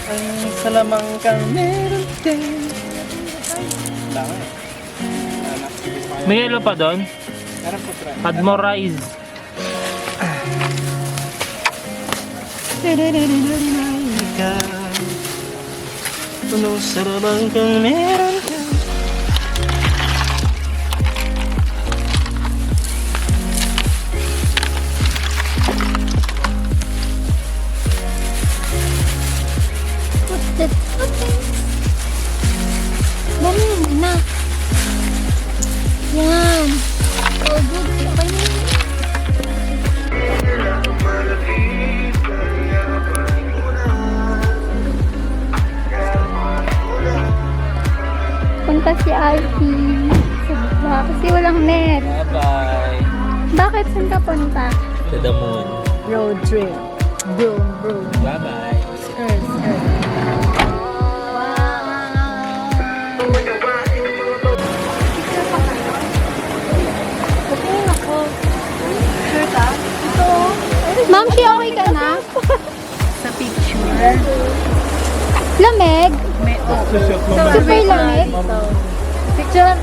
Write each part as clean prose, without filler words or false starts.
Ang salamang kang meron din. Dami. May yellow pa doon? Meron po try. Add more rice. Anong salamang kang meron din. Dami na. Yan. Oh, good. Okay na yun. Punta si Alfie sa baba kasi walang net. Bye-bye. Bakit saan ka punta? To the moon. Road trip. Boom, boom. Bye-bye. Skirt, skirt. Ma'am, si okay ka na? Sa picture. Lamig? Super lamig? Picture.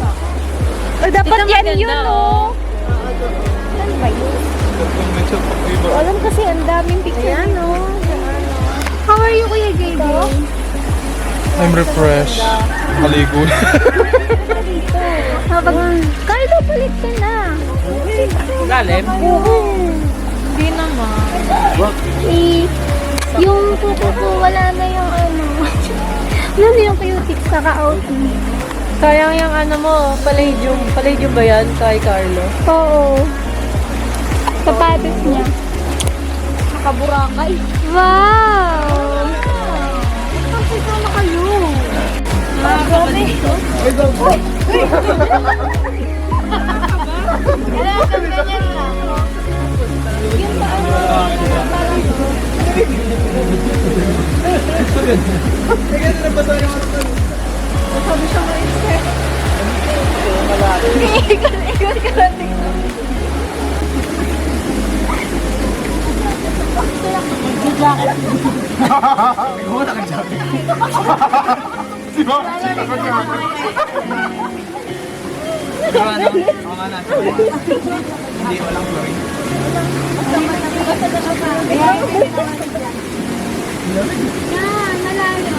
Oh, dapat yan yun, oh. Ano ba yun? Alam kasi ang daming picture. Ayan, oh. How are you, Kuya JJ? I'm refreshed. Maligo na. Carlo, palit ka na. Lalim? Hindi naman. Yung kuko ko, wala na yung ano. Wala na yung cutics sa ka-outing. Sayang yung ano mo, palladium. Palladium ba yan kay Carlo? Oo. Sapatos niya. Nakaburakay. Wow! Kasi sama kayo. Grabe. Ikot ka lang dito. Ikaw na nag-jogging. Di ba? Ako nga na. Hindi, walang flooring. Yan, malayo.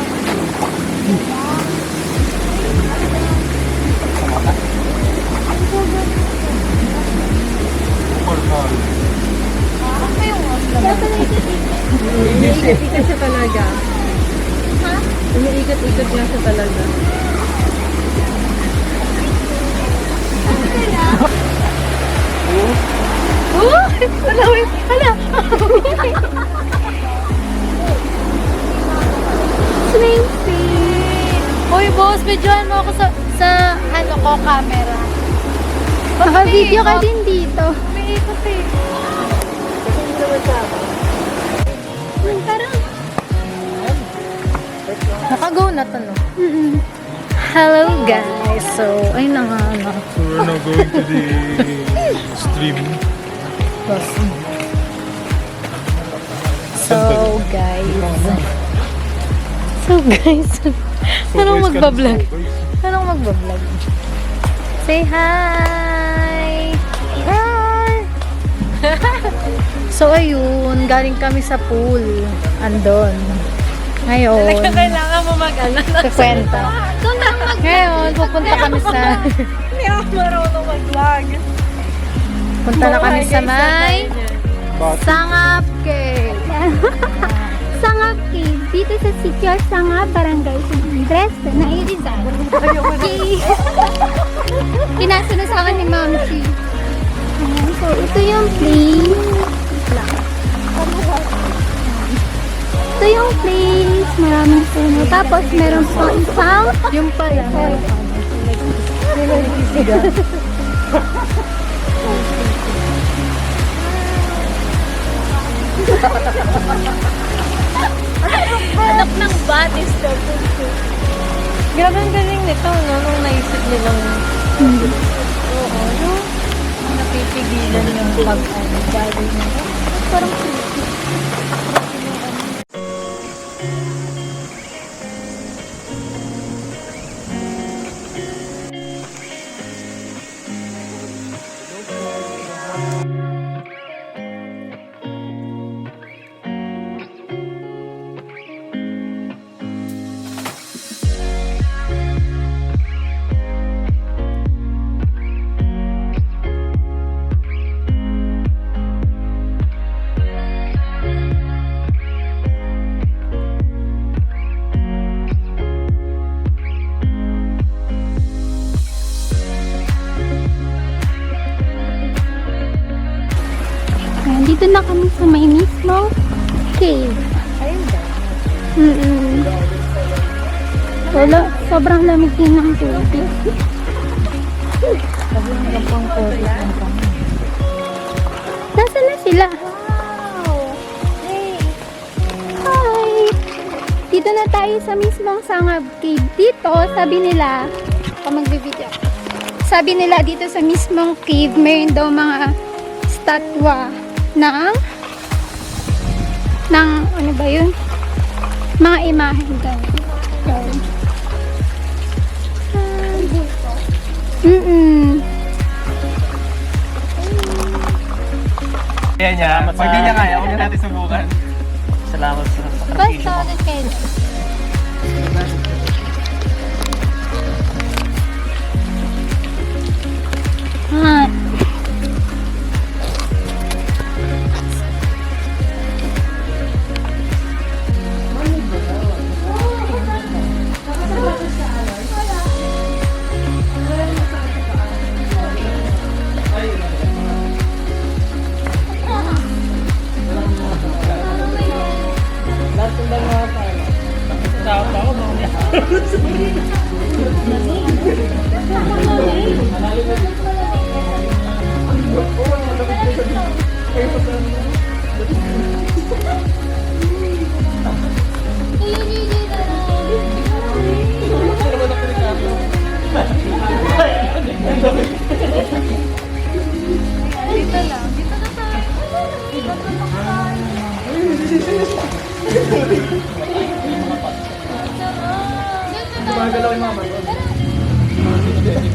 Umiikot-ikot siya talaga. Ha? Umiikot-ikot nga siya talaga. Hala, wait. Hala. Swing fit. Hoy, boss, videoan mo ako sa ano ko, camera. Naka-video ka din dito. Umiikot eh. Parang, Naka-go na to, no? hello guys. So, ay na nga ano. So we're now going to the stream. So guys. Anong magbablog? Anong magbablog? Say hi! Hi! So ayun, galing kami sa pool. Andon. Ngayon, Kailangan mo mag-ano. kukwenta. Ngayon, pupunta kami sa... Hindi ako marunong mag-vlog. Punta na kami sa may... Sangap Cave. Sangap Cave. Dito sa Sitio Sangap, Barangay Andres na Irizal. Okay. Pinasa na sa akin ni Ma'am Chi. Ayan, so, ito yung place. Ito yung place. Maraming puno. Tapos, meron pa isang... Yung pala. Anak ng batis to. Grabe ang galing nito, no? Nung naisip nilang Hindi. Oo, no? Napipigilan yung pag-bagay na. Parang creepy. Ayan, dito na kami sa may mismong cave. Ayun ba? Wala, sobrang lamig din ng tubig. Sabi ng pang COVID ng pang. Nasaan na sila? Wow! Hey! Hi! Dito na tayo sa mismong Sangab Cave. Dito, sabi nila, magbibideo. Sabi nila dito sa mismong cave, mayroon daw mga statwa ng ano ba yun? Mga imahe ganun. Yan niya. Pag di niya kaya, huwag na natin subukan. Salamat sa Basta ulit kayo. Ah.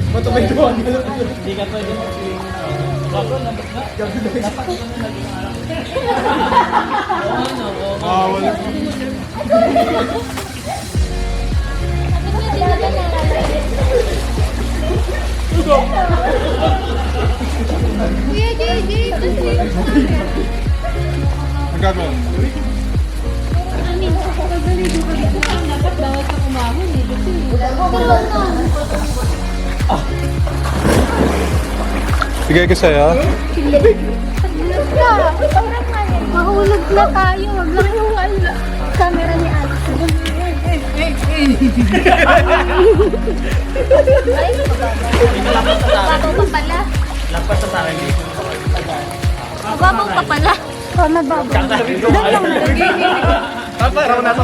Matubay doon. Hindi ka pwede Wala. Kuya JJ, Ang gagawin? Bigay ko sa'yo. mahulog na tayo. Wag lang yung camera ni Alex. Mababaw pa pala. Lampas sa akin dito. Mababaw pa pala. Mababaw. Papa, raw na sa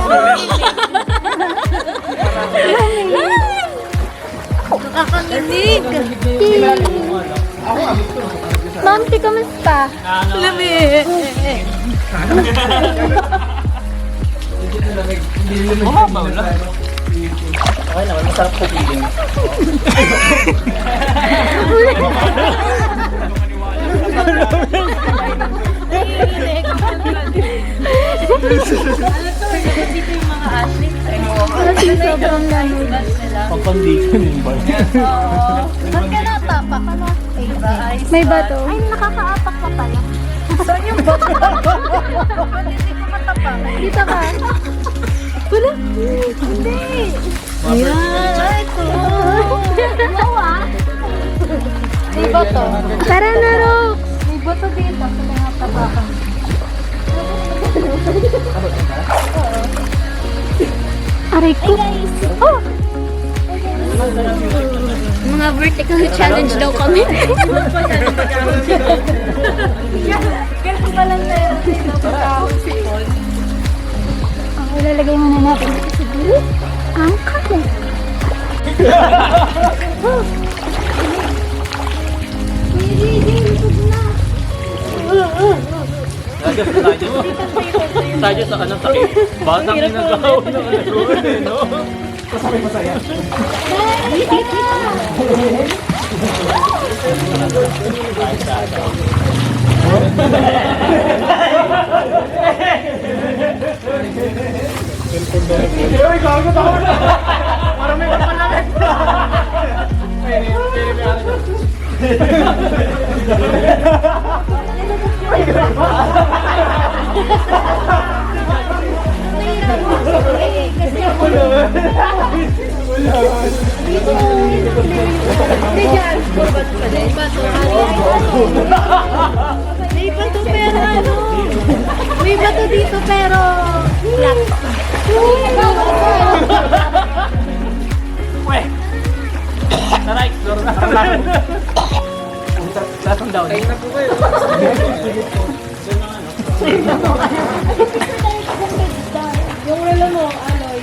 Nakakakinig. Ma'am, si kamusta? Lami. Mababaw lang. Okay naman, masarap sa feeling. Dito yung mga athletes. Kasi sobrang lamig. Pang-condition yung bar. Ba't ka natapak? Ano? May bato. Ay, nakakaapak ka pala. Saan yung bato? Ba't hindi ko matapak? Dito ka. Wala. Hindi. Ayan. Ay, ito. Wow, ah. May bato. Tara na, Rox. May bato dito sa mga tapakan. Aray ko. Oh! Mga vertical challenge daw kami. Ganun pa lang tayo. Ang ilalagay muna natin dito siguro ang camera. tayo sa ano, sakit. Batang nagkakaw na no? Kasabay masaya. Uy, gago na ako na! Parang may kapalakit! May bato pero ano? May bato dito pero flat. Tara, explore na. Lasang down. Kain na po kayo. Yung relo mo, Aloy.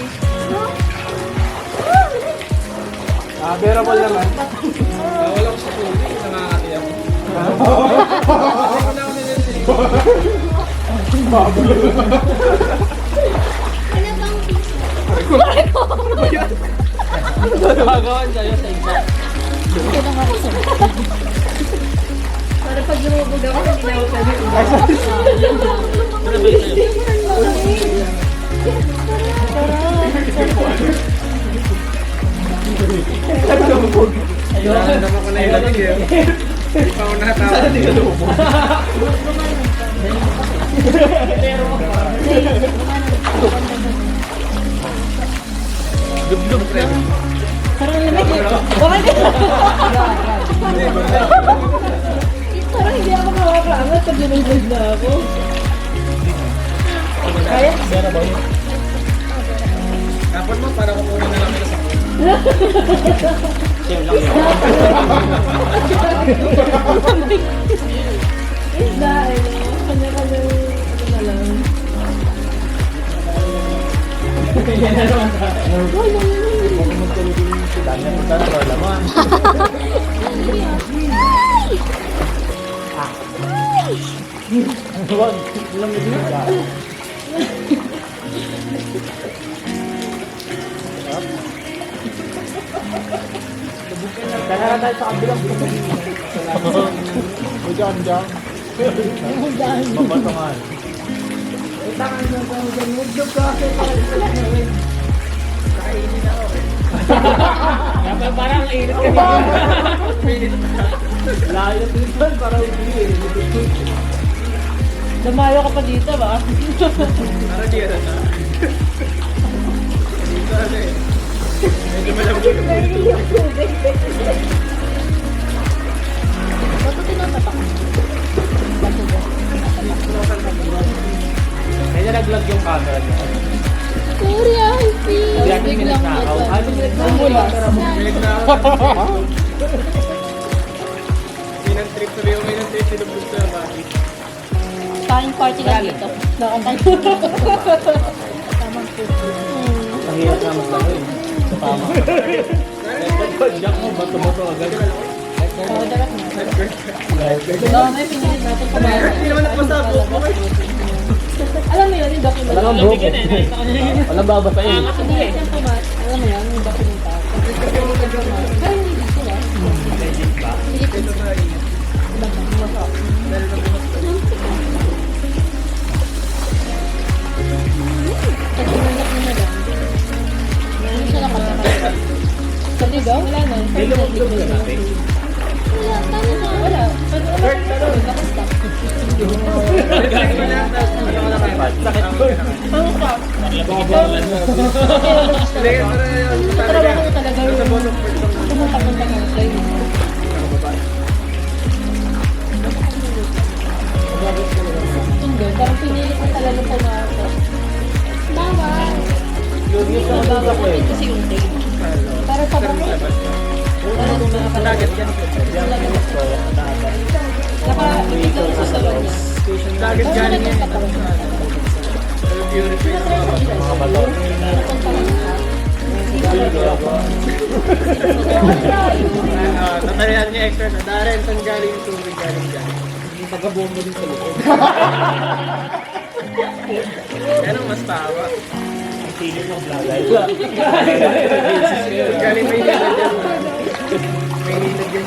Bearable naman. Wala ko sa tubig. Nakakatiyak. Gagawan sa'yo sa isa. Para pag lumubog ako, hindi na ako pwede. Ano ba yun sa'yo? Ayun. Naman ko na yung lamig eh. Hindi pa ako nakatawa. Sana di ka lumubog. Dub-dub. Parang lamig eh. Bakit? Parang hindi ako makakaangat pag lumubog na ako. Kaya? Kapon mo, para kukunin na lang ito sa Same lang yun. Isda, kanya-kanya ano na lang. Kaya tayo sa kabilang. Bujang-jang. Mabatongan. Parang init ka dito. Layo dito, parang hindi. Damayo ka pa dito ba? Para di yan na. Dito ano eh. Medyo malambot. Bato tinatapak. Bato ba? Kaya naglag yung camera niya. Sorry, I feel. Hindi ako minagtakaw. Ano Ambulance. Minang-trip sabi ko, minang-trip sinubog sa bati. Kain party lang dito. Nakantay. Tamang food. Ang hirap na maglaro eh. Sa tama. Jack mo, bato-bato agad. Oo, dapat na. May pinilit natin kumain. Hindi naman napasabog mo eh. Alam mo yun, yung document. Walang broke. Walang babatain. Hindi yan kumain. Alam mo yan, yung document. Pero hindi dito ba? Hindi dito. Pag-inalak mo na lang. Hindi siya nakataka. Sa ligaw? Wala na. Nilumog-log ka natin. Wala. Pero basta. Sakit ko. Ang pa. Trabaho ko talaga yung pumunta-punta ng plane. Hindi, parang pinilit ko talaga pumasok. Bawal. Bawal ko rin kasi yung tape. Para sa bako. Para sa mga Target yan. Naka-ikaw sa salon niya. Target Tapos galing yan. katawan niya. Purify na mga bato. Mga bato. Napunta lang siya. Tatarihan niya extra na. Darren, saan galing yung tubig galing dyan? Yung pagkabombo din sa loob. Yan ang mas tama. Pilit mo vlog. Galing may hilad yan. May hilad yan.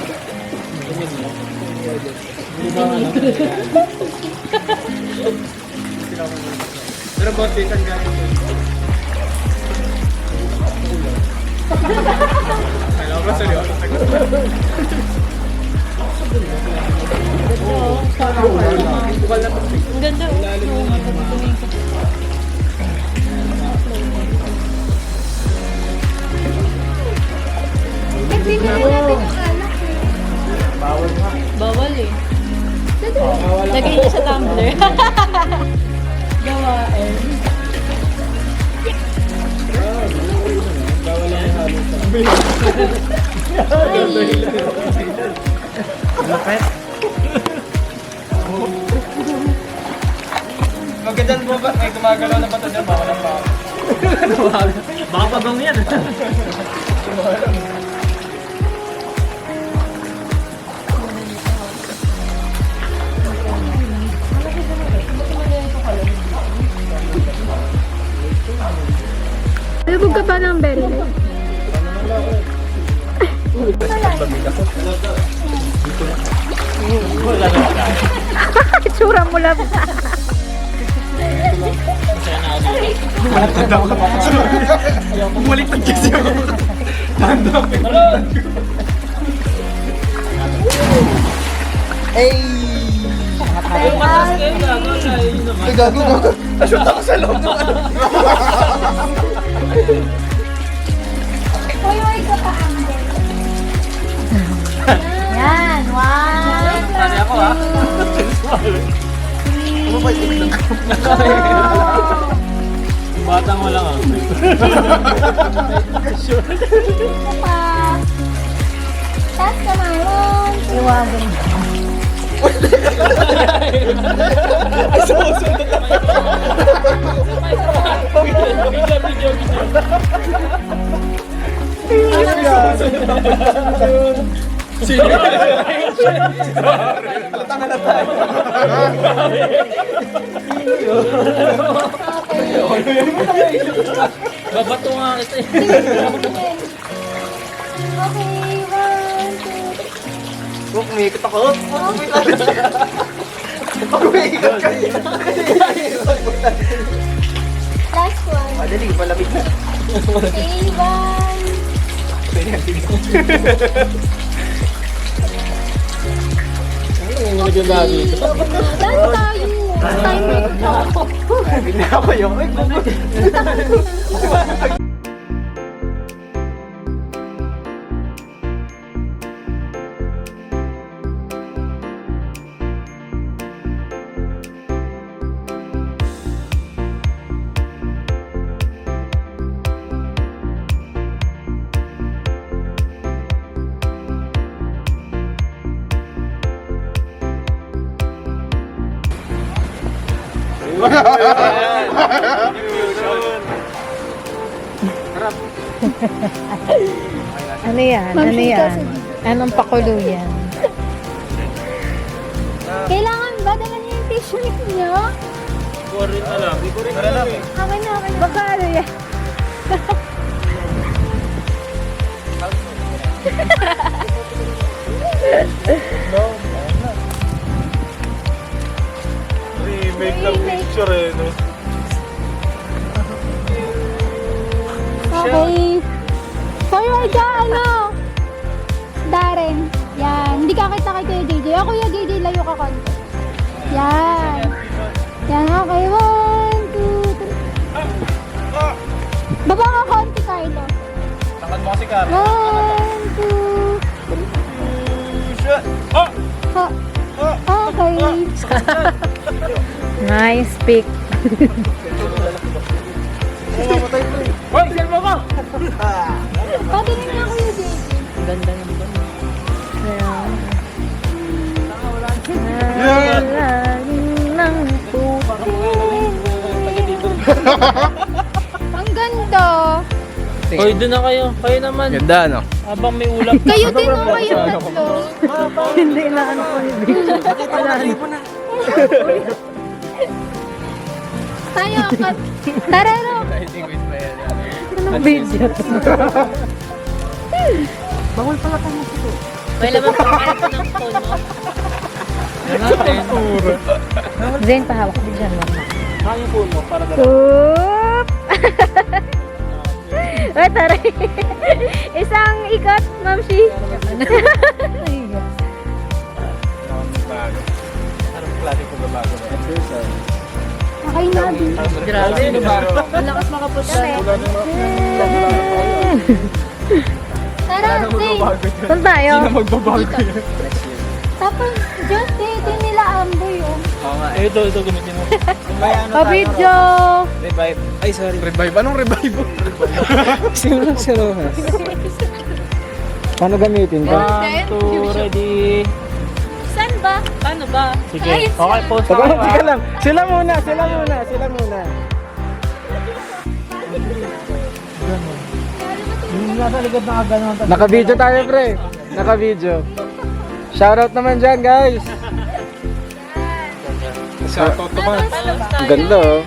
Pero boss, isan galing yun. Alam mo, seryoso. Bukal na pag Ang ganda. Eh, binili natin yung alak eh. Bawal eh. Lagay niyo sa tumbler. Gawain. Bawal yan halos. Lapet. Magandang mo ba? May gumagalaw na pata dyan. Baka na pa. Baka pagong yan. Lubog ka pa ng berry. Tsura mo lang. Bumaliktad kasi ako. Nashoot ako sa loob ng ano. Hoy, ka pa, Amber. Yan, one. Tani ako ha. Ano ba ito? Batang wala nga. Isa pa. Taas ka na, one, two. Iwagan. Ay, sumusunod na. Sino? Halatang halata. Babato nga kita eh. Okay, one, two. Kung umikot ako. Pag umikot ka. Last one. Madali, palamig na. Okay, one. Ano yung naganda dito? Dance tayo. Timer ko. Hindi na ako yung. Ay, Ano yan? Ano yan? Anong pakulo yan? Kailangan ba dala niyo yung tissue niyo? Kurin na lang. Wala lang. Akin na, akin na. Baka ano yan? Remake ng picture eh, no? Okay. Forward ka, ano? Darren. Yan. Hindi ka kita kay Kuya JJ. O, Kuya JJ, layo ka konti. Yan. Yan, okay. 1, 2, 3. Baba ka konti, Carlo. Takad mo kasi, Karen. 1, 2, 3. Oh! Ha. Okay. Nice pick. Hoy, selma ko! Patingin na Kuya JJ. Ganda ng ba? Nang Ang ganda. Hoy, doon na kayo. Kayo naman. Ganda, no? Habang may ulap. Kayo din o kayo tatlo. Hindi na ano ko hindi. Tayo, tarero. Anong video? Bawal pala tayo nito. May laman pa kayo po ng phone mo. Zayn, pahawak din dyan, mama. Kaya po mo para dalawa. Oop! Ay, taray. Isang ikot, Ma'am Shi. Anong klase ko ba bago na? Okay na, Abi. Grabe. Ang lakas makapunta. Tara, Zay. Saan tayo? Magbabago yun. Tapos, just dito nila amboy, oh. Oo nga. Ito gamitin mo. Pa-video! Revive. Ay, sorry. Revive? Anong revive? Simulang si Rojas. Paano gamitin ko? 1, 2, ready. Saan ba? Paano ba? Sige. Ay, Okay, post Teka na lang, teka lang. Sila muna. Yung nasa likod na gano'n. Naka-video tayo, pre. Naka-video. Shoutout naman dyan, guys. Shoutout naman. Ang ganda, oh.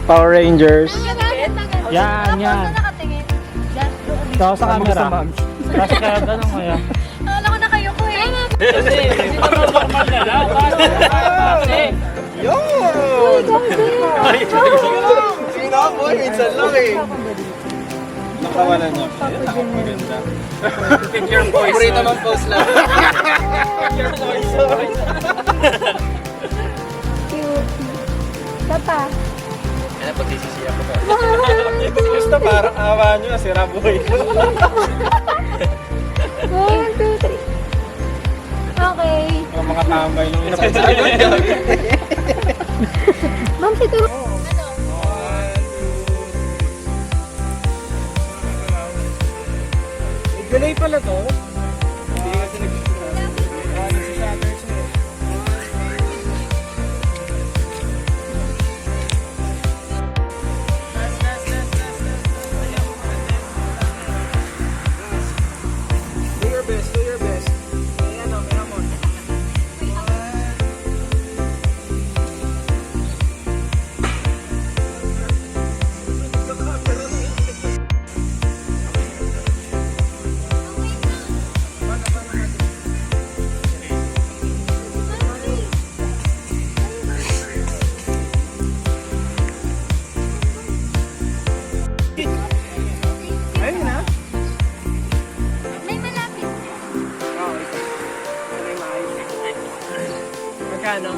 Power Rangers. Yan, yan. Nakatingin. Just doon. Ito sa camera. Kasi kaya gano'n kaya. Akala ko na kayo ko, eh. Kasi, hindi pa normal na lang. Kasi, Sino ako? Minsan lang, eh. Nakawalan niya. Maganda. Your voice. Puri naman post lang. Your voice. Cute. Tata. Kaya pagsisisiya ko ba? Gusto parang awa nyo, sira boy. 1, 2, 3. Okay. Ang mga tambay nung isa. Ma'am, siguro. Delay pala to. Hindi kasi nag-ano si Shatters eh. Do your best, do your best. May ano, may hamon. Ayun na. May malapit. Oo, ito. Ito yung maayos. Magkano?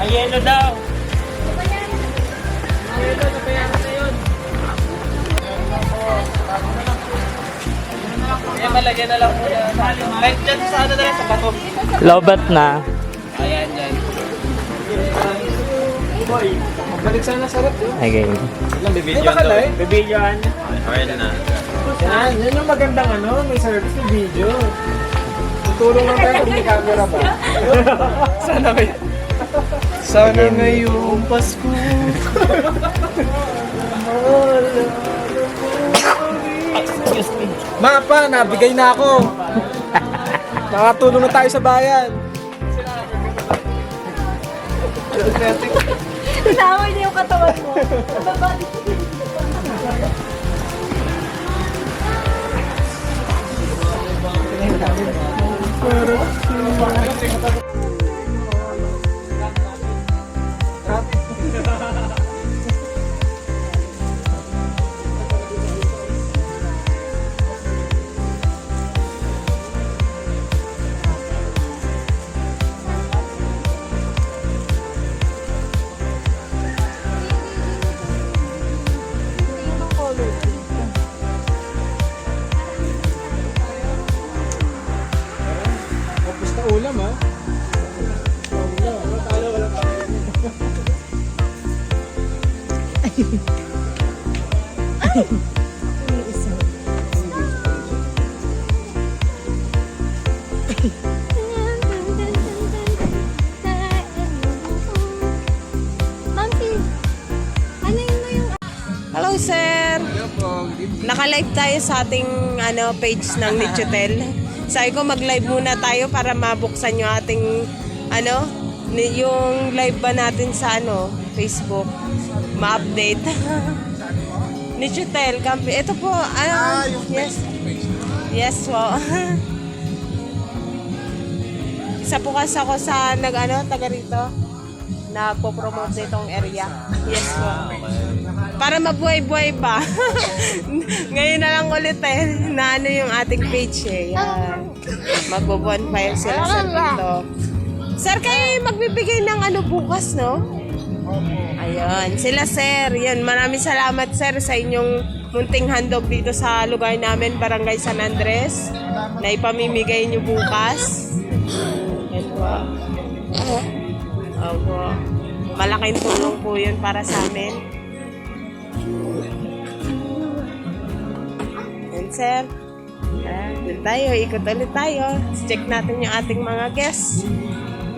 ay yelo daw. Kaya malagyan na lang muna. Like dyan sa ano na lang sa bato. Lobat na. Ayan, yan. Boy, balik sana sarap yun. Okay. Ilang bibidyo ka na eh? Bibidyoan. Okay na. Yan yung magandang ano, may service ng video. Tutulong lang tayo kung may camera ba. Sana may... Sana ngayong Pasko. Excuse me. Mapa, nabigay na ako. Nakatulong na tayo sa bayan. Tawag niya yung katawan mo. Mamsi, ano mo yung... Hello, sir. Naka-live tayo sa ating page ng Nichotel. Sabi ko mag-live muna tayo para mabuksan yung ating yung live ba natin sa Facebook. Ma-update. Nichotel, ito po, yes. Yes po. Isa po kasi ako sa taga rito. Nagpo-promote nitong area. Yes po. Para mabuhay-buhay pa. Ngayon na lang ulit na yung ating page Yan. Magbo-bonfire sila sa dito. Sir, kayo magbibigay ng bukas, no? Ayun. Sila, sir. Yan. Maraming salamat, sir, sa inyong munting handog dito sa lugar namin, Barangay San Andres, na ipamimigay nyo bukas. Yan po. Opo. Malaking tulong po yun para sa amin. Yan, sir. Doon tayo. Ikot ulit tayo. Check natin yung ating mga guests.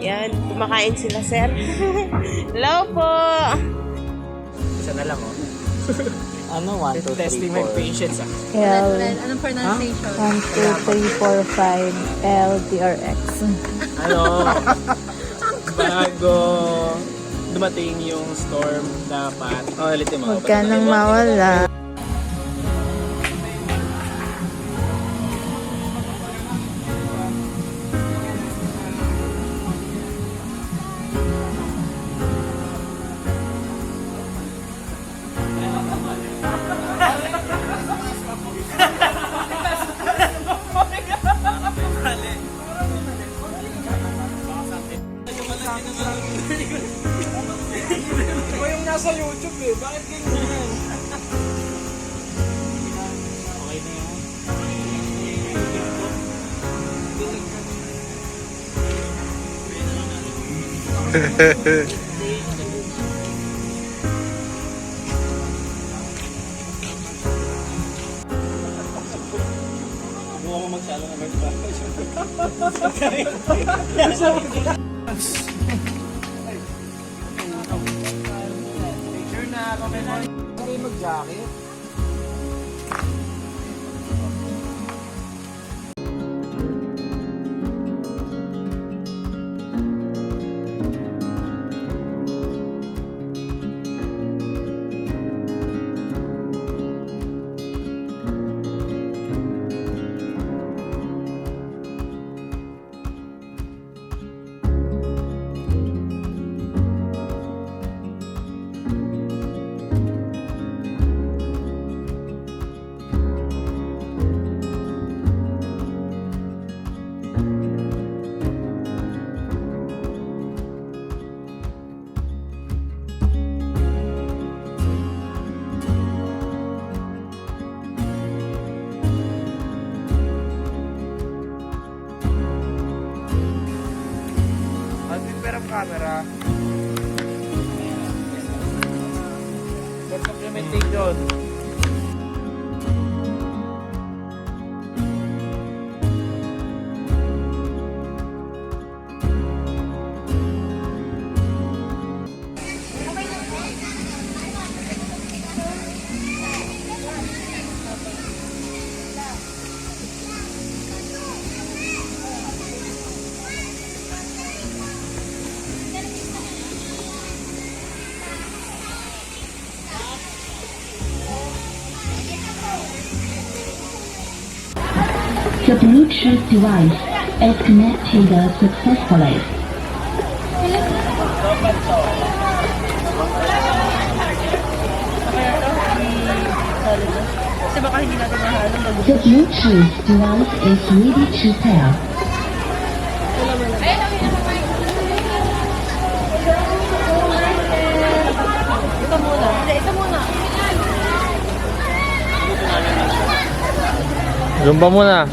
Yan. Kumakain sila, sir. Hello po. Isa na lang, oh. Ano? 1, 2, 3, Testing my 4. patience, ah. L, Anong pronunciation? 1, 2, 3, 4, 5, L, DRX. Ano? Bago dumating yung storm, dapat ulitin mo. Huwag ka nang mawala. Ikaw yung nasa YouTube bakit ganyan? Okay na yun. Huwag mo magsalo na Picture na kami mo. Kami mag-jacket. Camera. For supplementation. The Bluetooth device is connected successfully. The Bluetooth device is ready to pair. Zumba muna.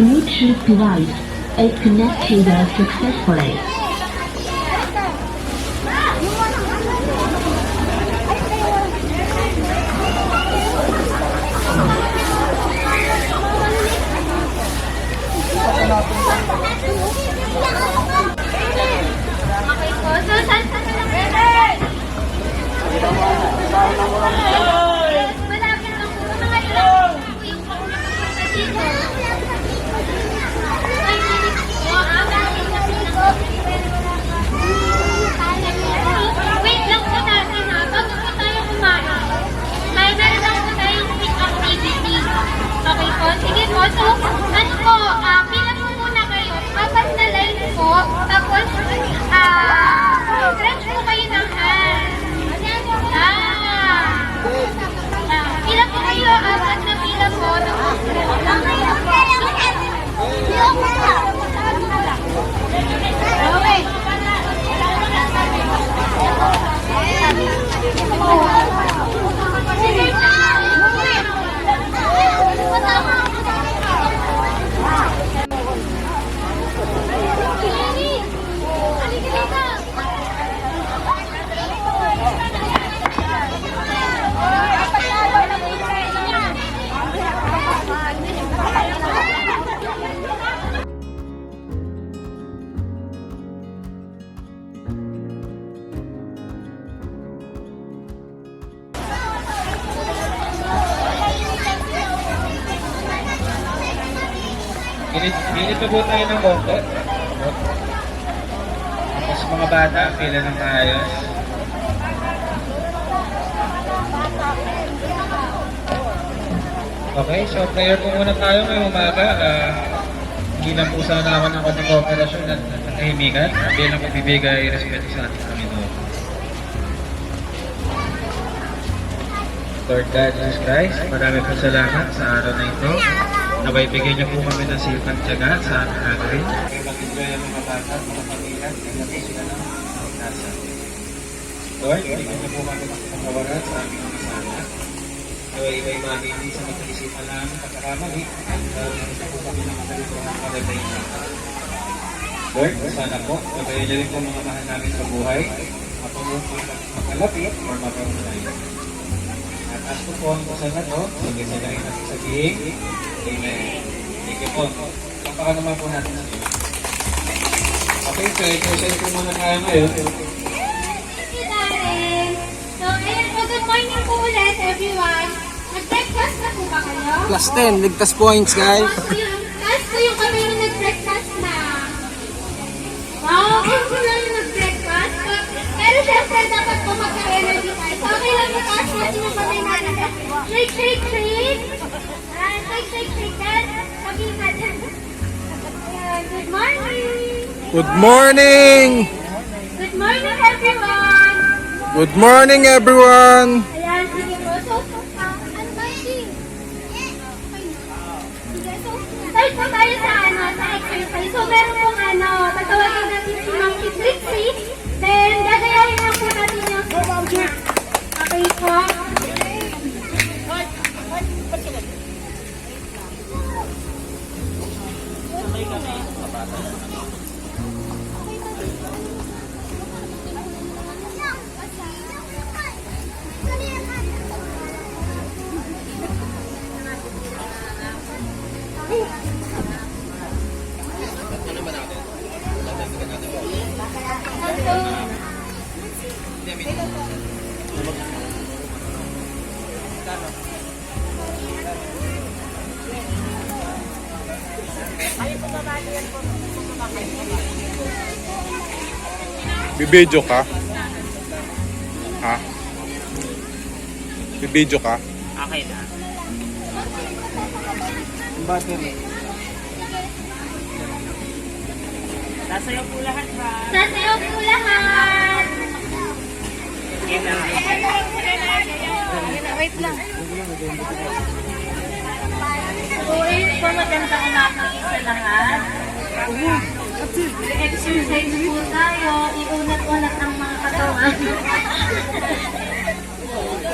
Bluetooth device is connected successfully. Okay po. So, saan ka na lang? Malapit lang po. Mga ilang po yung papunta dito. Ay, wait lang po natin ha. Bago po tayo kumain. May meron lang po tayong quick activity. Okay po? Sige po. So, ano po, pila po muna kayo. Apat na line po. Tapos, stretch po kayo ng hand. Pila po kayo. Apat na pila po. Minit pa po tayo ng konti. Tapos mga bata, pila ng maayos. Okay, so prayer po muna tayo ngayong umaga. Hindi lang po sana naman ang konting kooperasyon at katahimikan bilang magbibigay respeto sa ating Panginoon. Lord God Jesus Christ, marami po salamat sa araw na ito. Naway bigyan niyo po kami ng sipag tiyaga sa aming gagawin. Pag-enjoy ang mga bata, mga pamilya, bigyan po sila ng kaligtasan. Lord, bigyan niyo po kami ng pagkawaran sa aming mga sana. Naway iba'y mamili sa magkaisipan namin pagkakamali. Dahil gusto po kami ng makalituhan para sa inyo. Lord, sana po, nabayan niyo rin po mga mahal namin sa buhay. Makalapit or mapamulay. At as po po ang pasalan, sige sa lahat natin sabihin. Amen. Thank you po. Kapaka naman po natin sa Diyos. Okay, so i-present ko muna tayo ngayon. Thank you, Darren. So, ayun po, good morning po ulit, everyone. Nag-breakfast na po ba kayo? Plus 10, ligtas points, guys. Last po yung kami yung nag-breakfast na. Wow, ako lang yung nag-breakfast. Pero syempre, dapat po magka-energy tayo. So, okay lang mataas natin yung kamay natin. Shake, shake, shake. Shake, shake, shake. Then, sabihin natin. Good morning. Good morning! Good morning, everyone. Good morning, everyone! Ayan, sige po. So, ano ba yun? Sige, so, start po tayo sa, sa exercise. So, meron pong, tatawagin natin si Monkey Trixie. Then, gagayahin lang po natin yung okay po. Bibidyo ka? Ha? Bibidyo ka? Okay na. Battery. Sasayaw po lahat ba? Sasayaw po lahat. Wait lang. So, ayun po, magandang umaga sa lahat. Exercise po tayo, iunat-unat ang mga katawan.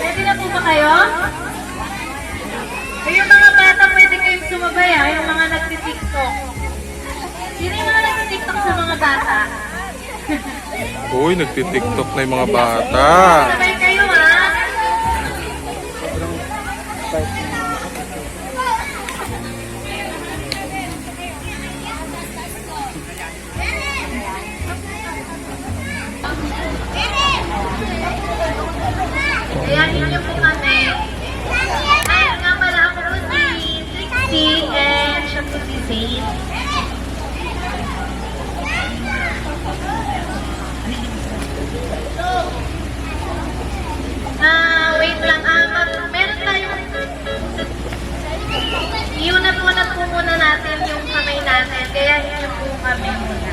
Ready na po ba kayo? Yung mga bata, pwede kayong sumabay yung mga nagtitiktok. Uy, nagtitiktok na yung mga bata. Sabay kayo ha. Ayan, inyo po kami. Ayun nga pala ako po si Trixie and siya po si Zayn. Wait lang. Meron tayong iuna po muna natin yung kamay natin. Kaya inyo po kami muna.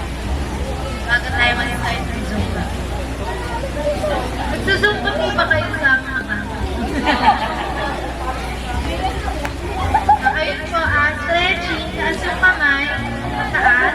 Bago tayo mag-start ng Zumba. Magsusumba po ba kayo sa mga? Ayun po, stretching. Taas yung kamay. Taas.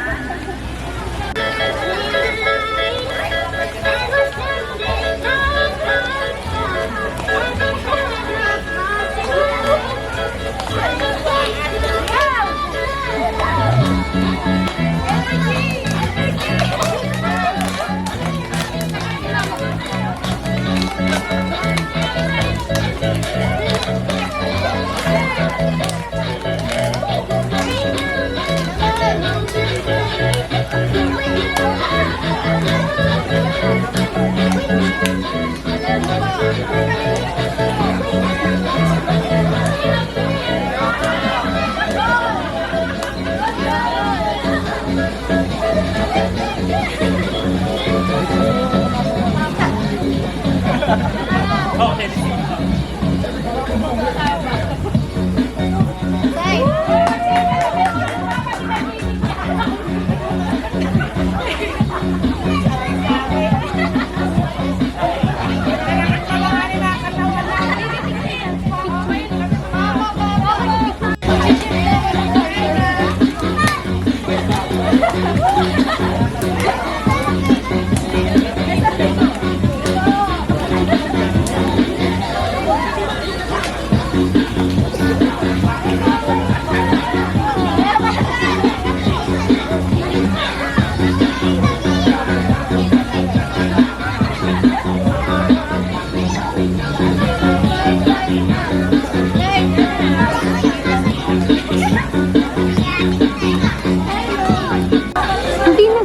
Hindi na.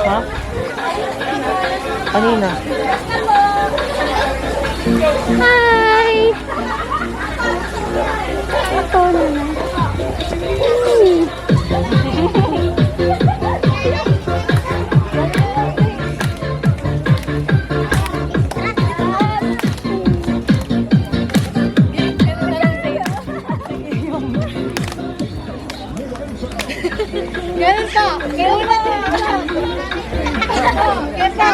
Ha? Kanina. Hi! Ito na na. Ganun pa! Ganun pa!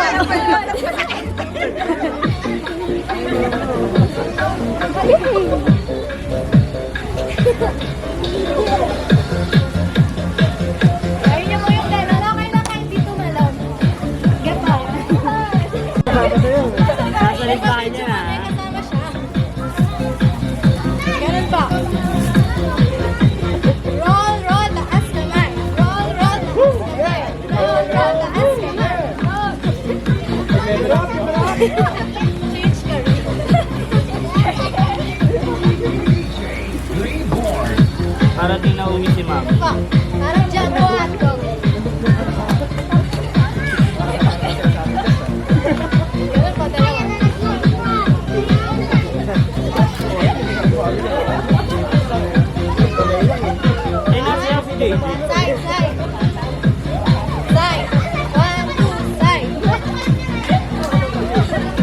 Ayun mo yung gano'n. Okay lang kahit di tumalon. Gato. Nasa likpa niya. Kasama siya. Ganun pa. Roll, roll, taas naman. Roll, roll, taas naman. Roll, roll, taas naman. Change ka rin. Para di nauwi si ma'am. Parang dyan mo at go. Ganun pa, dalawa. Ay, nasa si JJ. Side, side. Side. 1, 2, side. 2, 3, side.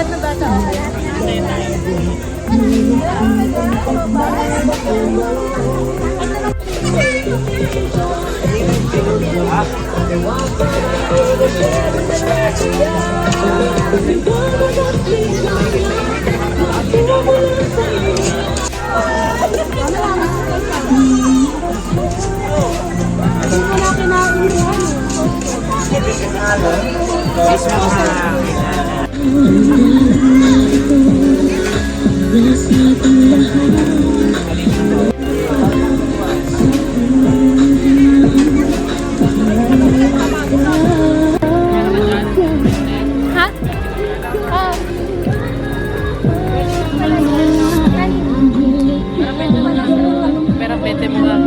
Lahat na bata. Ha? Oh. Pero pwede mo lang.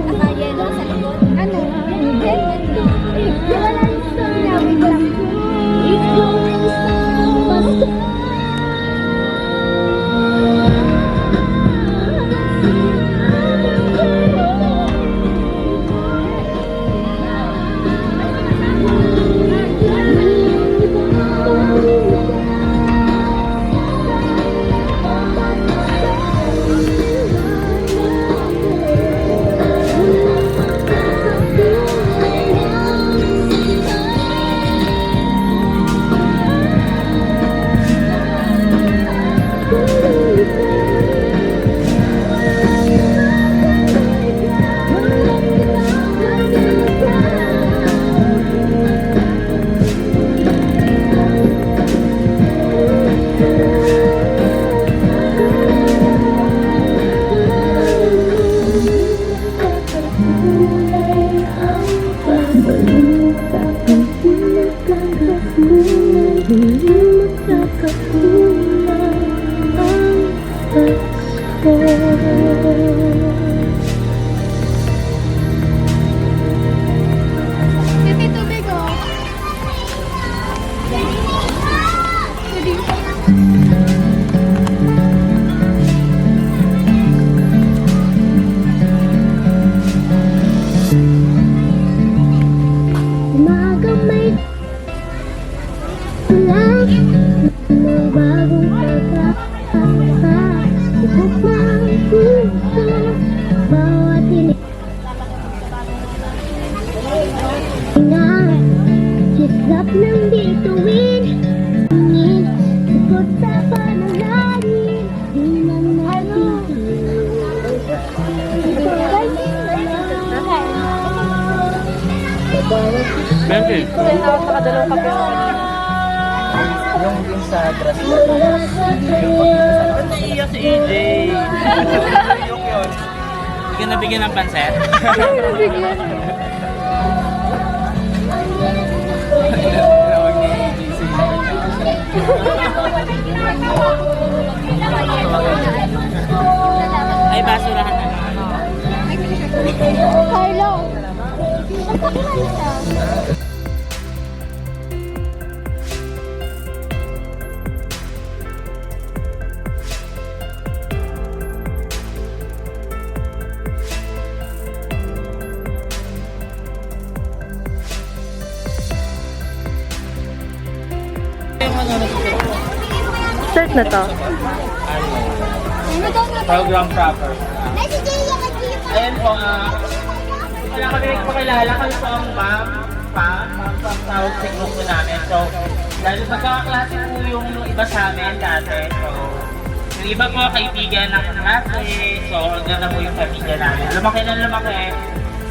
Naka-yellow sa likod. Ano? Wala yung story namin lang. Pipi tubig oh. Umaga may ulan, may bagong pagkakata. Ikot na ang puso, bawat hiling na kislap ng bituin. Ikot sa panalangin, di na Benji. Nakadalawang kape ako kanina. Yung sa dress mo. Naiiyak si AJ. Yung yun. Hindi ka nabigyan ng pansit? Tawag ni AJ si ay, basurahan na lang. Carlo. Pagkakilan siya. Start na to. Program proper. Nasi Jaya ka Jaya. Ayan po, wala kami nagpakilala. Kami po ang ma'am tawag sa grupo namin. So, dahil magkakaklase po yung iba sa amin dati. So, yung iba po kaibigan ng klase. So, hanggang na po yung kaibigan namin. Lumaki na lumaki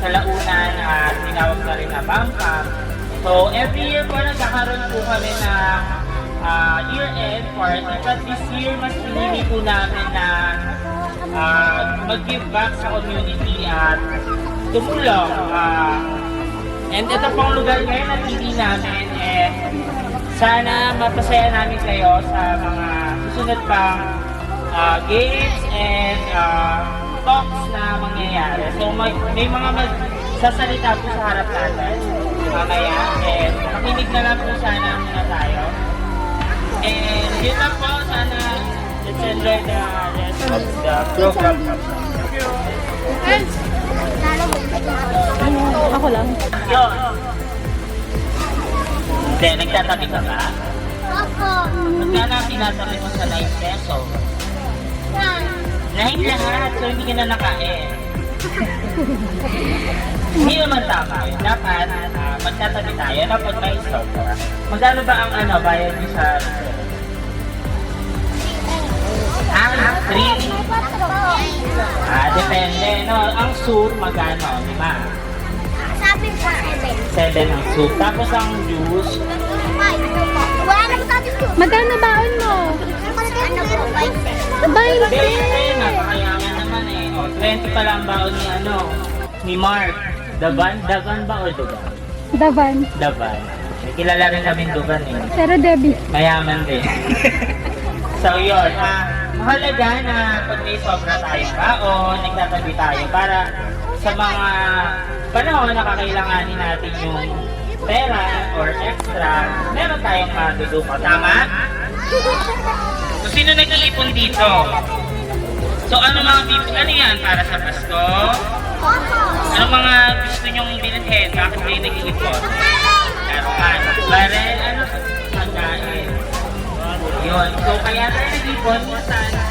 sa launan at tinawag na rin na Bam-Pam. So, every year po nagkakaroon po kami ng year-end party. But this year, mas pinili po namin na mag-give back sa community at tumulong. And ito pong lugar ngayon na pinili namin, sana mapasaya namin kayo sa mga susunod pang games and talks na mangyayari. So may mga magsasalita po sa harap natin mamaya, and makinig na lang po sana muna tayo. And yun lang po, sana let's enjoy the rest of the program. Ako lang. Yun. Hindi, nagtatabi ka ba? Magkano ang tinatabi mo sa 9 peso? 9 lahat, so hindi ka na nakain. Hindi naman tama yun. Dapat magtatabi tayo, dapat may sobra. Magkano ba ang bayad niyo sa restaurant? 3? Depende, no? Ang soup, magkano? 5? Sabi ko 7. 7 ang soup. Tapos ang juice, Magkano baon mo? Ano po, 20. 20. Napakayaman naman eh. 20 pala ang baon ni Mark. Daban ba o Dugan? Daban. Daban. May kilala rin kami Dugan eh. Pero Debbie. Mayaman din. So yun, mahalaga na pag may sobra tayong baon, nagtatabi tayo para sa mga panahon na kakailanganin natin yung pera or extra, meron tayong madudupa. Tama? So sino nag-iipon dito? So ano yan para sa Pasko? Ano mga gusto nyong bilhin? Bakit kayo nag-iipon? Laruan. Barel, ano? Pagkain. Yun. So kaya tayo nag-iipon minsan.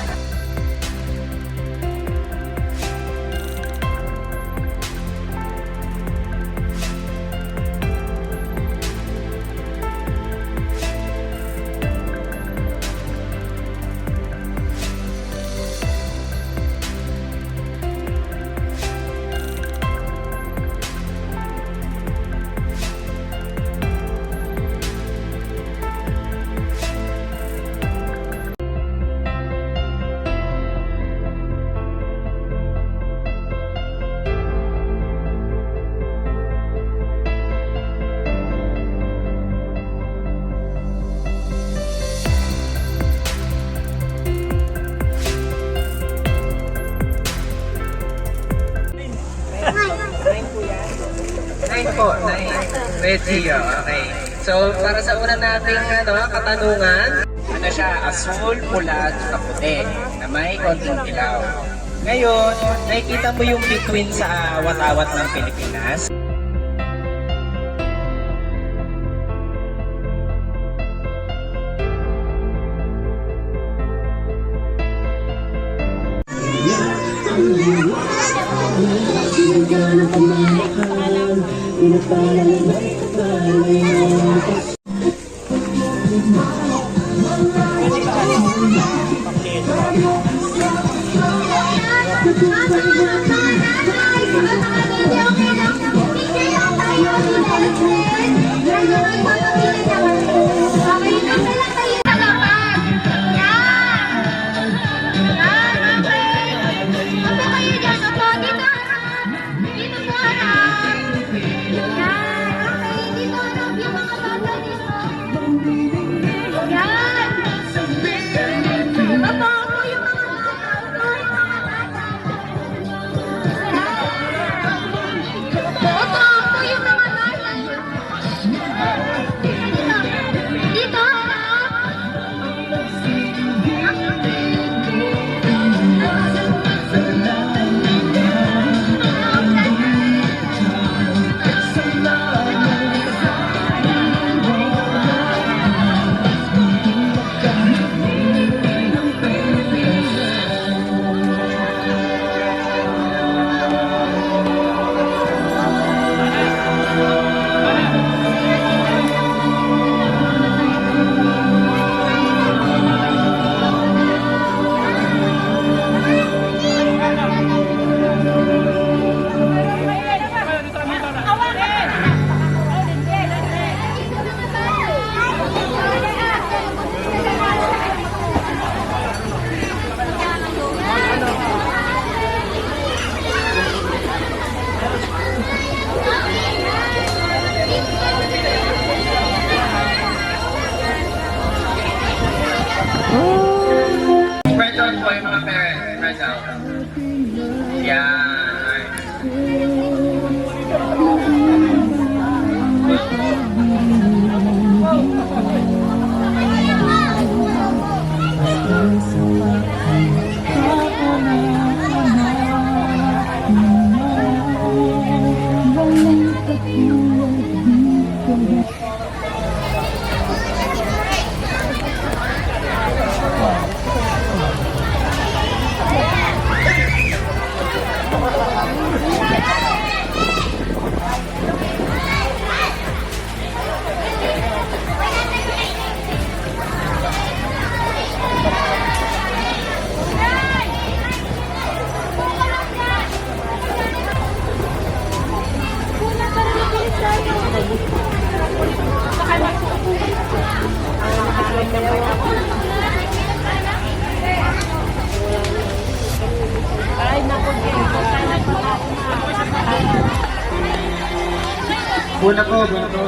Ready, okay. So, para sa una nating katanungan, ano siya, asul, pula, at puti, na may konting ilaw. Ngayon, nakikita mo yung between sa watawat ng Pilipinas. Buna ko, buna ko.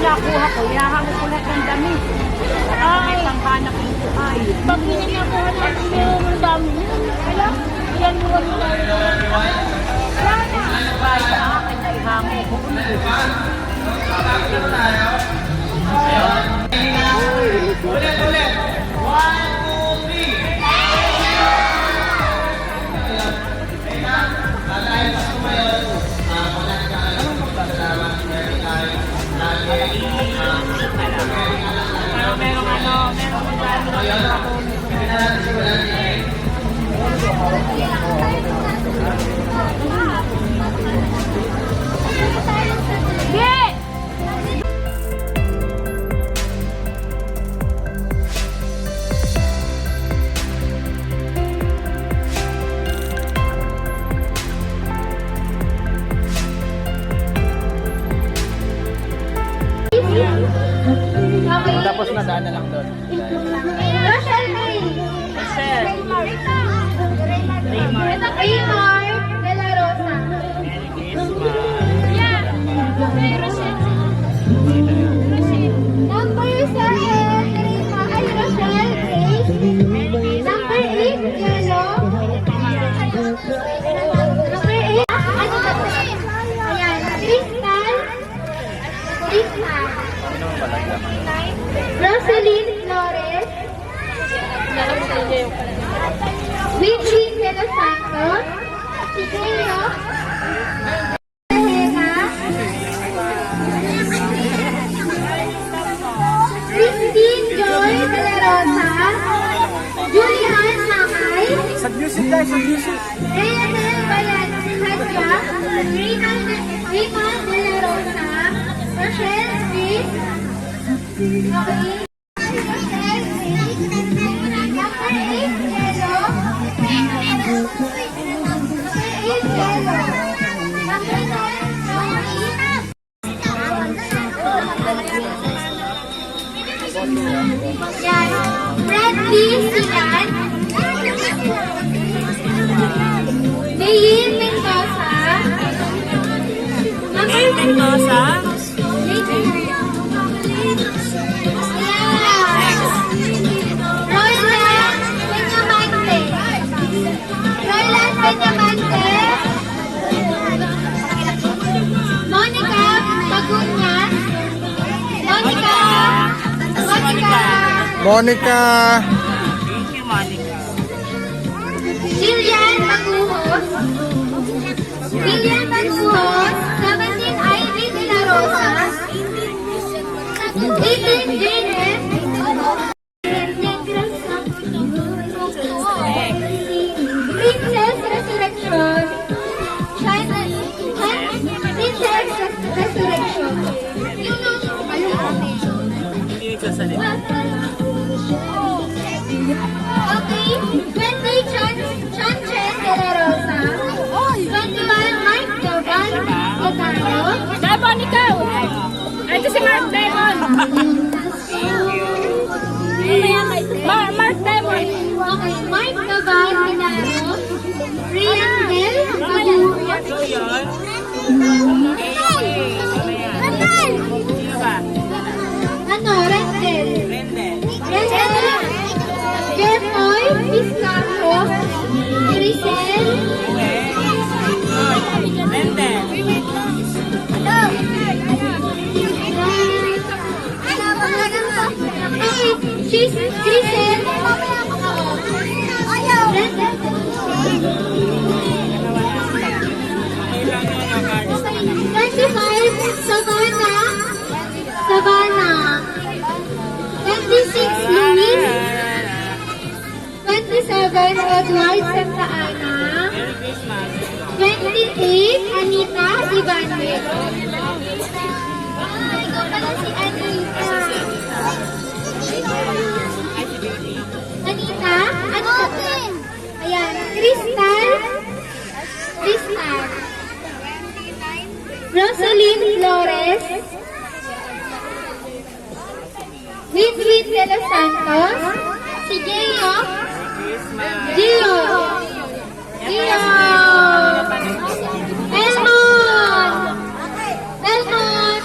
Nakuha ko, inahango ko lahat ng damit. Ay, panghanap ko ay. Pag nakuha natin yung dami, wala. Yan mo wala. Wala. Akin na ihango ko. Ulit. 1, 2, 3. Tapos nadaan na lang doon. Rochelle May. Raymar de la Rosa. Number 7, Rima. Ay, Rochelle Grace. Number 8, Yelo. Number 8, ano ba ito? Ayan, Crystal. Rosalyn Flores. Winnie de los Santos. Siguro. Helena. Christine Joy de la Rosa. Julian Mahay. Sa music guys, sa music. Raymond Valencia. Raymond de la Rosa. Rochelle Smith. Okay. Bradley Silan. Mayin Mendoza. Mendoza. Monica Bagunyas. Monica! Lilian Baguhos. 17 Ivy de la Rosa. 18 Janet. Princess Resurrection. Princess Resurrection. Okay, 20 Sanchez de la Rosa. 21 Mike Dovan Otaro. Devon, ikaw! Ito si Mark Devon! Mark Devon! Okay, Mike Dovan Otaro. Rian Del Baguhos. Ano, Rendel. Jeffoy Pizarro. Grisel. She's Grisel. Savannah. 26 Luis. 27 Edward Santa Ana. 28 Anita Ivanez. Ikaw pala si Anita. Anita? Ano ka? Ayan. Crystal. Rosalind Flores. Jean De Los Santos. Si Gio. Gio. Gio. Elmon. Elmon.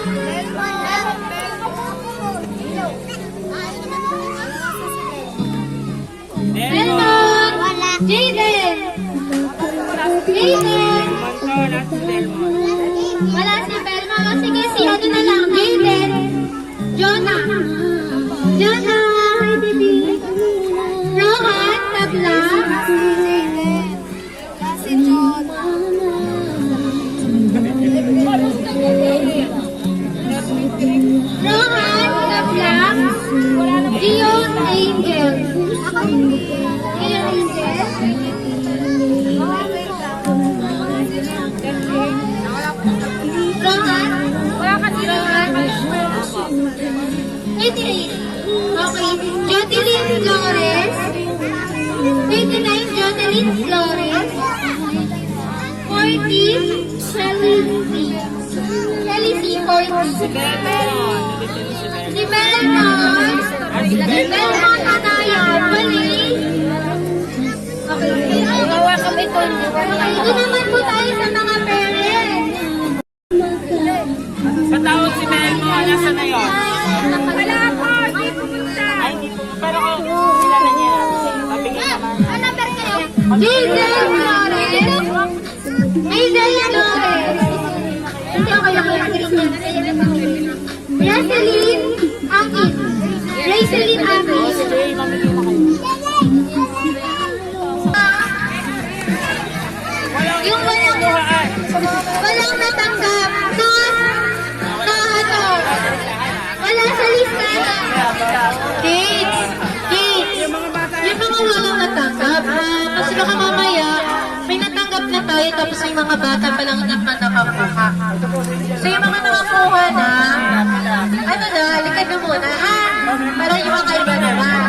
Elmon. Jaden. Jaden. Wala si Belma. O sige, si ano na lang. Jaden. Jonah. Jonah. Hi, baby. Rohan. Tabla. Rohan. Tabla. Gion Angel. Gion Angel. Rohan. Rohan. 88. Okay. Jocelyn Flores. 29. Jocelyn Flores. 40. Shelly C. Shelly C. 40. Si Belmont. Belmont na tayo. Mali. Okay. Ito naman po tayo sa mga parents. Patawag si Belmo, nasa na yun? Wala po. Hindi pumunta. Ay, hindi po. Pero kung kilala niya, mabigay naman. Ano number kayo? Hazel Flores. Hazel Flores. Hindi ako yung Raceline Angin. Raceline Angin. Yung walang natanggap. Wala sa listahan. Kids. Yung mga walang natanggap. Kasi baka mamaya, may natanggap na tayo tapos yung mga bata pa lang naman nakakuha. So yung mga nakakuha na, ano na, likad na muna, ha? Para yung mga iba naman.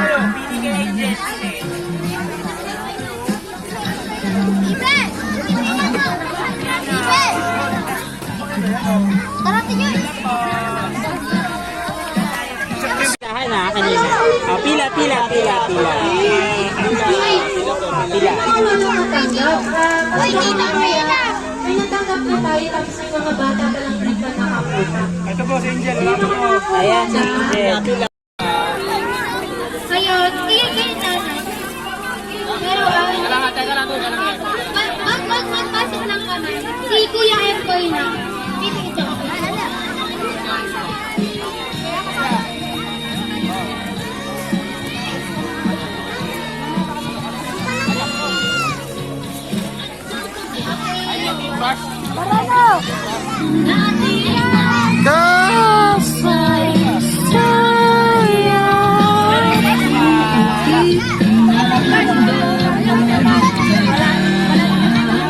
Tahan na, kanina. Oh, pila. Pila. Uy, dito pila. May natanggap na tayo tapos yung mga bata pa lang naman nakakuha. Ito po si Angel. Ayan, si Angel. Ngayon, i-gain natin. Pero, magpasok lang kami. Si Kuya Emboy na. Dito ako.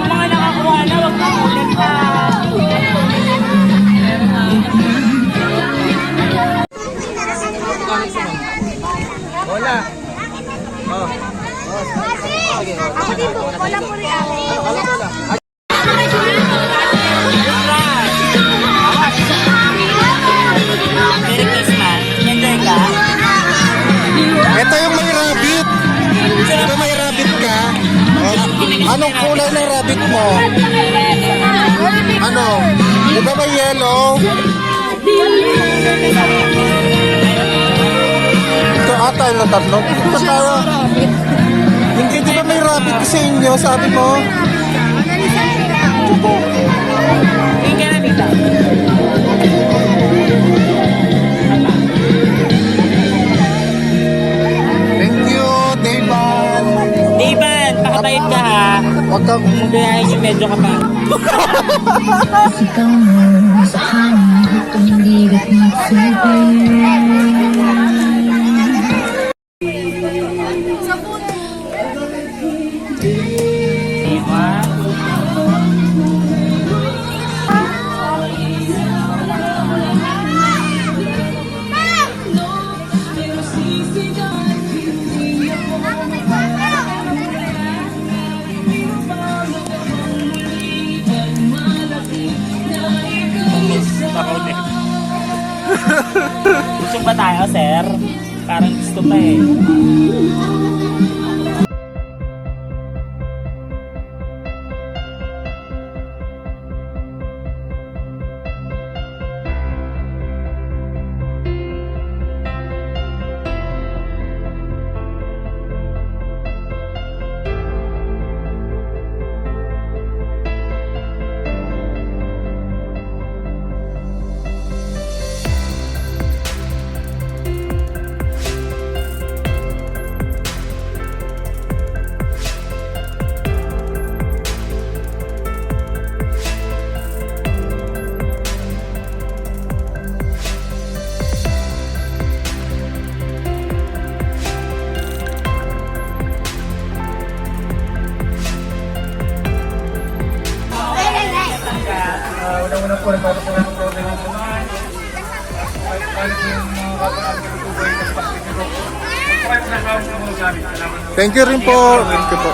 Mga nakakuha na, wag na ulit pa. Wala. Ako dito, wala po rin ako. Merry Christmas. Enjoy ka? Ito yung may rabbit. Ito may rabbit ka. Anong kulay ng rabbit mo? Ano? Di ba may yellow? Ito ata yung tatlo. Ito tayo. Hindi, di ba may rabbit sa inyo? Sabi mo? Hindi ka na dito. Thank you, Davan. Davan, pakabait ka ha. Huwag kang... Kung gayahin yung medyo ka pa. Ikaw mo sa hangin, tumilig at Busog ba tayo, sir? Parang gusto pa eh. Una-una po, para po ng program ng samahan. Paano po yung mga kapag natutubay ng plastic nito. Magpapayos na kawang sa mga gamit. Salamat po. Thank you rin po. Thank you po.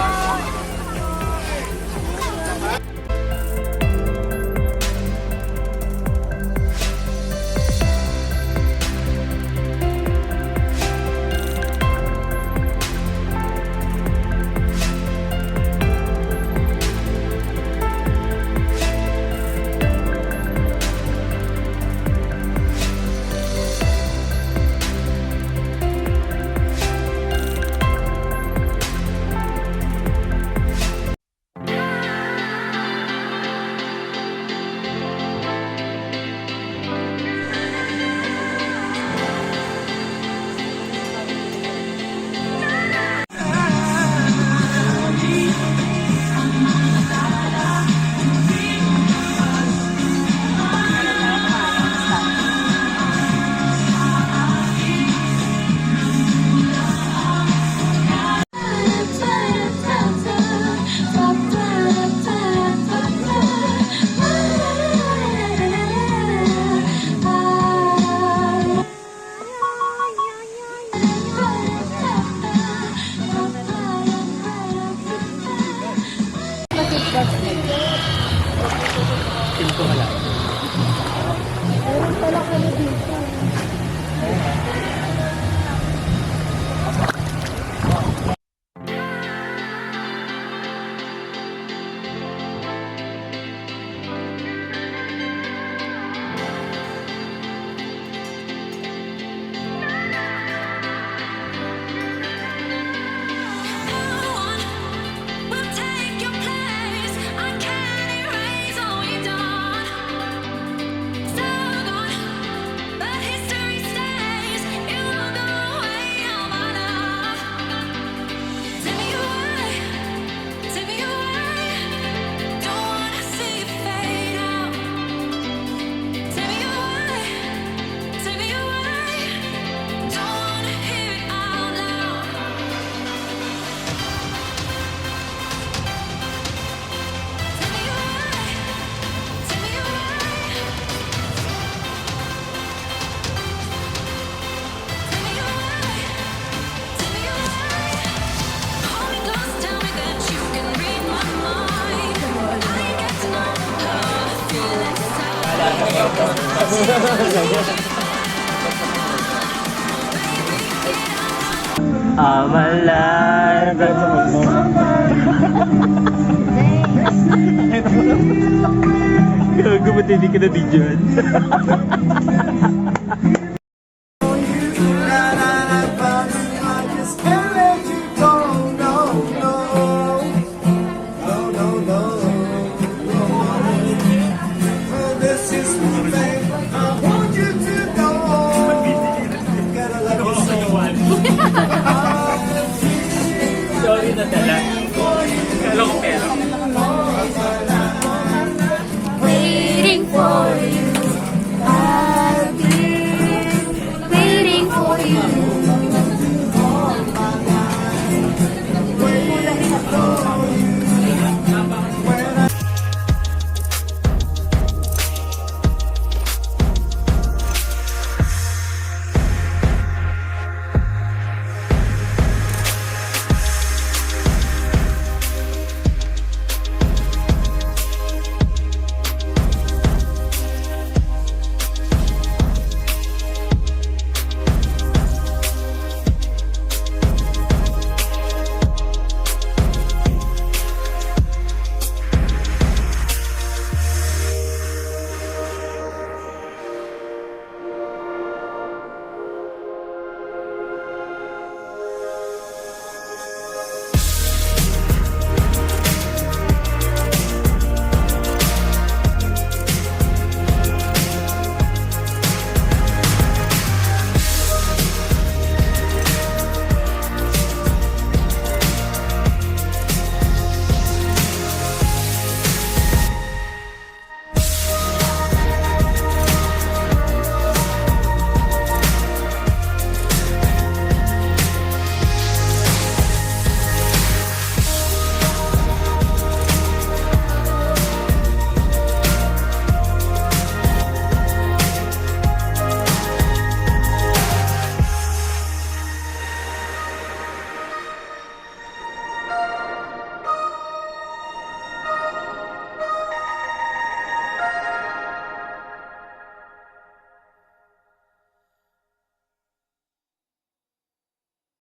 Amalan. Gago, ba't hindi ka na di dyan?